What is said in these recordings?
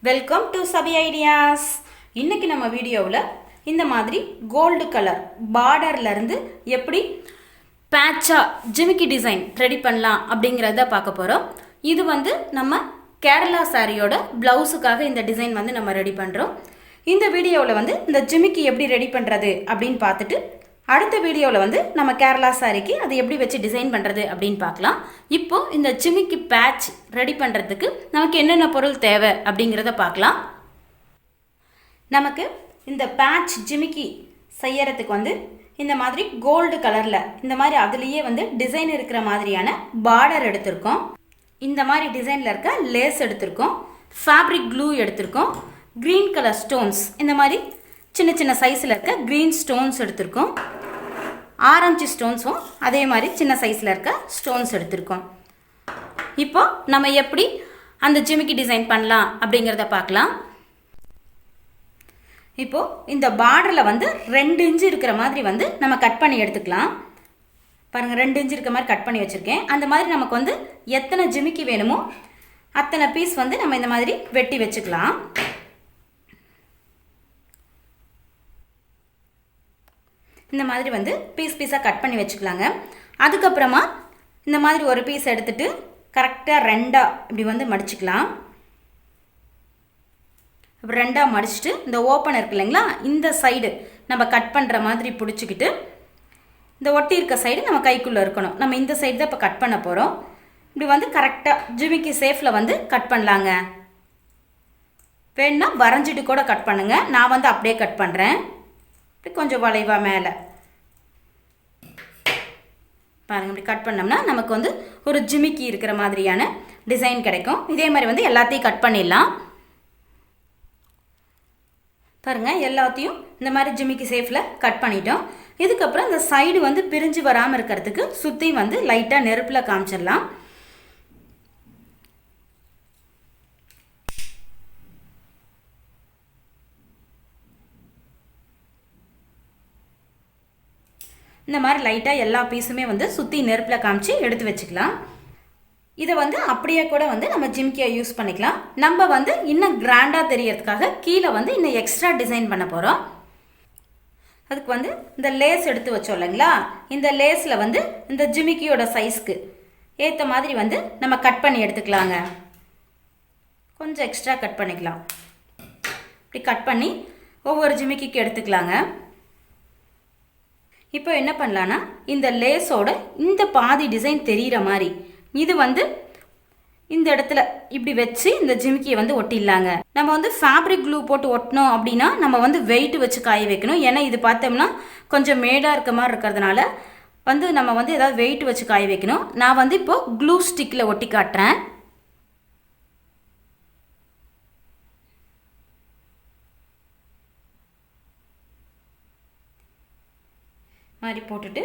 Welcome to சபி ideas. இன்னைக்கு நம்ம வீடியோவில் இந்த மாதிரி கோல்டு கலர் பார்டர்லேருந்து எப்படி பேட்சாக ஜிமிக்கி டிசைன் ரெடி பண்ணலாம் அப்படிங்கிறத பார்க்க போகிறோம். இது நம்ம கேரளா சாரியோட ப்ளவுஸுக்காக இந்த டிசைன் நம்ம ரெடி பண்ணுறோம். இந்த வீடியோவில் இந்த ஜிமிக்கி எப்படி ரெடி பண்ணுறது அப்படின்னு பார்த்துட்டு அடுத்த வீடியோவில் நம்ம கேரளா சாரிக்கு அது எப்படி வச்சு டிசைன் பண்ணுறது அப்படின்னு பார்க்கலாம். இப்போது இந்த ஜிமிக்கி பேட்ச் ரெடி பண்ணுறதுக்கு நமக்கு என்னென்ன பொருள் தேவை அப்படிங்கிறத பார்க்கலாம். நமக்கு இந்த பேட்ச் ஜிமிக்கி செய்யறதுக்கு இந்த மாதிரி கோல்டு கலரில் இந்த மாதிரி அதுலேயே டிசைன் இருக்கிற மாதிரியான பார்டர் எடுத்திருக்கோம். இந்த மாதிரி டிசைனில் இருக்க லேஸ் எடுத்திருக்கோம். ஃபேப்ரிக் க்ளூ எடுத்திருக்கோம். க்ரீன் கலர் ஸ்டோன்ஸ் இந்த மாதிரி சின்ன சின்ன சைஸில் இருக்க க்ரீன் ஸ்டோன்ஸ் எடுத்திருக்கோம். ஆரஞ்சு ஸ்டோன்ஸும் அதே மாதிரி சின்ன சைஸில் இருக்க ஸ்டோன்ஸ் எடுத்திருக்கோம். இப்போ நம்ம எப்படி அந்த ஜிமிக்கி டிசைன் பண்ணலாம் அப்படிங்கிறத பார்க்கலாம். இப்போது இந்த பார்டரில் 2 இன்ச்சு இருக்கிற மாதிரி நம்ம கட் பண்ணி எடுத்துக்கலாம். பாருங்கள், 2 இன்ச்சு இருக்கிற மாதிரி கட் பண்ணி வச்சுருக்கேன். அந்த மாதிரி நமக்கு எத்தனை ஜிமிக்கி வேணுமோ அத்தனை பீஸ் நம்ம இந்த மாதிரி வெட்டி வச்சுக்கலாம். இந்த மாதிரி பீஸ் பீஸாக கட் பண்ணி வச்சுக்கலாங்க. அதுக்கப்புறமா இந்த மாதிரி ஒரு பீஸ் எடுத்துகிட்டு கரெக்டாக 2 இப்படி மடிச்சுக்கலாம். இப்போ 2 மடிச்சுட்டு இந்த ஓப்பன் இருக்கு இல்லைங்களா, இந்த சைடு நம்ம கட் பண்ணுற மாதிரி பிடிச்சிக்கிட்டு இந்த ஒட்டி இருக்க சைடு நம்ம கைக்குள்ளே இருக்கணும். நம்ம இந்த சைடு தான் இப்போ கட் பண்ண போகிறோம். இப்படி கரெக்டாக ஜிமிக்கி சேஃபில் கட் பண்ணலாங்க. வேணுன்னா வரைஞ்சிட்டு கூட கட் பண்ணுங்கள். நான் அப்படியே கட் பண்ணுறேன். இப்படி கொஞ்சம் வளைவாக மேலே பாருங்கள். இப்படி கட் பண்ணோம்னா நமக்கு ஒரு ஜிமிக்கி இருக்கிற மாதிரியான டிசைன் கிடைக்கும். இதே மாதிரி எல்லாத்தையும் கட் பண்ணிடலாம். பாருங்கள், எல்லாத்தையும் இந்த மாதிரி ஜிமிக்கி சேஃபில் கட் பண்ணிட்டோம். இதுக்கப்புறம் இந்த சைடு பிரிஞ்சு வராமல் இருக்கிறதுக்கு சுற்றி லைட்டாக நெருப்பில் காமிச்சிடலாம். இந்த மாதிரி லைட்டாக எல்லா பீஸுமே சுற்றி நெருப்பில் காமிச்சு எடுத்து வச்சுக்கலாம். இதை அப்படியே கூட நம்ம ஜிமிக்கியை யூஸ் பண்ணிக்கலாம். நம்ம இன்னும் கிராண்டாக தெரியறதுக்காக கீழே இன்னும் எக்ஸ்ட்ரா டிசைன் பண்ண போகிறோம். அதுக்கு இந்த லேஸ் எடுத்து வச்சோம் இல்லைங்களா, இந்த லேஸில் இந்த ஜிமிக்கியோட சைஸ்க்கு ஏற்ற மாதிரி நம்ம கட் பண்ணி எடுத்துக்கலாங்க. கொஞ்சம் எக்ஸ்ட்ரா கட் பண்ணிக்கலாம். இப்படி கட் பண்ணி ஒவ்வொரு ஜிமிக்கிக்கு எடுத்துக்கலாங்க. இப்போ என்ன பண்ணலான்னா, இந்த லேஸோட இந்த பாதி டிசைன் தெரிகிற மாதிரி இது இந்த இடத்துல இப்படி வச்சு இந்த ஜிமிக்கியை ஒட்டிடலாங்க. நம்ம ஃபேப்ரிக் க்ளூ போட்டு ஒட்டினோம் அப்படின்னா நம்ம வெயிட் வச்சு காய வைக்கணும். ஏன்னா இது பார்த்தோம்னா கொஞ்சம் மேடாக இருக்க மாதிரி இருக்கிறதுனால நம்ம ஏதாவது வெயிட் வச்சு காய வைக்கணும். நான் இப்போது க்ளூ ஸ்டிக்கில் ஒட்டி காட்டுறேன். மாதிரி போட்டுட்டு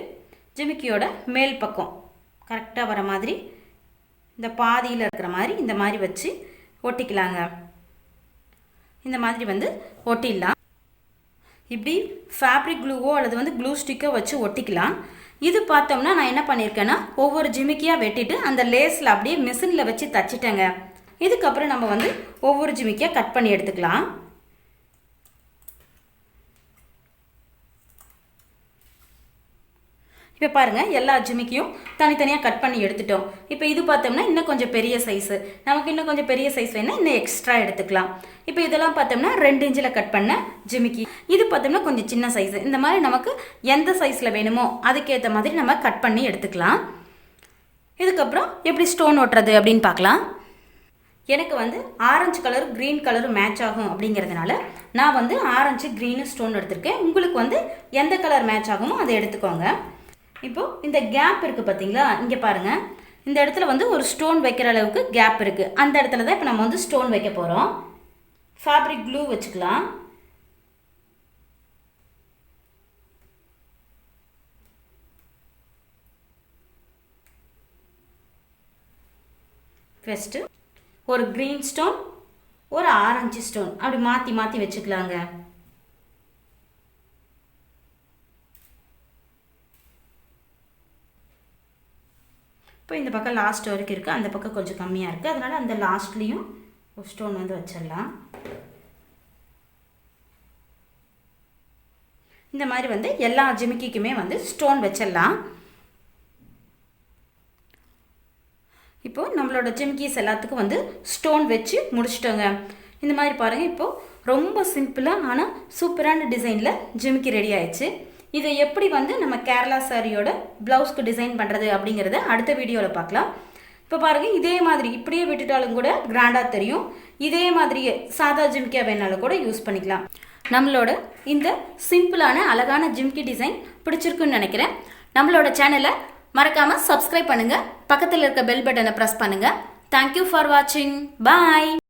ஜிமிக்கியோட மேல் பக்கம் கரெக்டாக வர மாதிரி இந்த பாதியில் இருக்கிற மாதிரி இந்த மாதிரி வச்சு ஒட்டிக்கலாங்க. இந்த மாதிரி ஒட்டிடலாம். இப்படி ஃபேப்ரிக் க்ளூவோ அல்லது க்ளூ ஸ்டிக்கோ வச்சு ஒட்டிக்கலாம். இது பார்த்தோம்னா நான் என்ன பண்ணியிருக்கேன்னா, ஒவ்வொரு ஜிமிக்கியாக வெட்டிட்டு அந்த லேஸில் அப்படியே மிஷினில் வச்சு தச்சிட்டேங்க. இதுக்கப்புறம் நம்ம ஒவ்வொரு ஜிமிக்கியாக கட் பண்ணி எடுத்துக்கலாம். இப்போ பாருங்கள், எல்லா ஜிமிக்கியும் தனித்தனியாக கட் பண்ணி எடுத்துட்டோம். இப்போ இது பார்த்தோம்னா இன்னும் கொஞ்சம் பெரிய சைஸு, நமக்கு இன்னும் கொஞ்சம் பெரிய சைஸ் வேணால் இன்னும் எக்ஸ்ட்ரா எடுத்துக்கலாம். இப்போ இதெல்லாம் பார்த்தோம்னா 2 இன்ச்சில் கட் பண்ண ஜிமிக்கி. இது பார்த்தோம்னா கொஞ்சம் சின்ன சைஸு. இந்த மாதிரி நமக்கு எந்த சைஸில் வேணுமோ அதுக்கேற்ற மாதிரி நம்ம கட் பண்ணி எடுத்துக்கலாம். இதுக்கப்புறம் எப்படி ஸ்டோன் ஓட்டுறது அப்படின்னு பார்க்கலாம். எனக்கு ஆரஞ்சு கலரும் க்ரீன் கலரும் மேட்ச் ஆகும் அப்படிங்கிறதுனால நான் ஆரஞ்சு க்ரீனு ஸ்டோன் எடுத்திருக்கேன். உங்களுக்கு எந்த கலர் மேட்ச் ஆகுமோ அதை எடுத்துக்கோங்க. இப்போது இந்த கேப் இருக்குது பார்த்தீங்களா, இங்கே பாருங்கள். இந்த இடத்துல ஒரு ஸ்டோன் வைக்கிற அளவுக்கு கேப் இருக்குது. அந்த இடத்துல தான் இப்போ நம்ம ஸ்டோன் வைக்க போகிறோம். ஃபேப்ரிக் க்ளூ வச்சுக்கலாம். ஃபஸ்ட்டு ஒரு க்ரீன் ஸ்டோன், ஒரு ஆரஞ்சு ஸ்டோன் அப்படி மாற்றி மாற்றி வச்சுக்கலாங்க. இப்போ இந்த பக்கம் லாஸ்ட் வரைக்கும் இருக்குது, அந்த பக்கம் கொஞ்சம் கம்மியாக இருக்குது. அதனால் அந்த லாஸ்ட்லேயும் ஒரு ஸ்டோன் வச்சிடலாம். இந்த மாதிரி வந்து எல்லா ஜிமிக்கிக்குமே வந்து ஸ்டோன் வச்சிடலாம். இப்போது நம்மளோட ஜிமிக்கிஸ் எல்லாத்துக்கும் வந்து ஸ்டோன் வச்சு முடிச்சிட்டோங்க. இந்த மாதிரி பாருங்கள், இப்போது ரொம்ப சிம்பிளாக ஆனால் சூப்பரான டிசைனில் ஜிமிக்கி ரெடி ஆயிடுச்சு. இதை எப்படி வந்து நம்ம கேரளா சாரியோட ப்ளவுஸ்க்கு டிசைன் பண்ணுறது அப்படிங்கிறத அடுத்த வீடியோவில் பார்க்கலாம். இப்போ பாருங்கள், இதே மாதிரி இப்படியே விட்டுட்டாலும் கூட கிராண்டாக தெரியும். இதே மாதிரியே சாதா ஜிமிக்கியாக வேணாலும் கூட யூஸ் பண்ணிக்கலாம். நம்மளோட இந்த சிம்பிளான அழகான ஜிமிக்கி டிசைன் பிடிச்சிருக்குன்னு நினைக்கிறேன். நம்மளோட சேனலை மறக்காமல் சப்ஸ்கிரைப் பண்ணுங்கள், பக்கத்தில் இருக்க பெல் பட்டனை ப்ரெஸ் பண்ணுங்கள். தேங்க்யூ ஃபார் வாட்சிங். பாய்.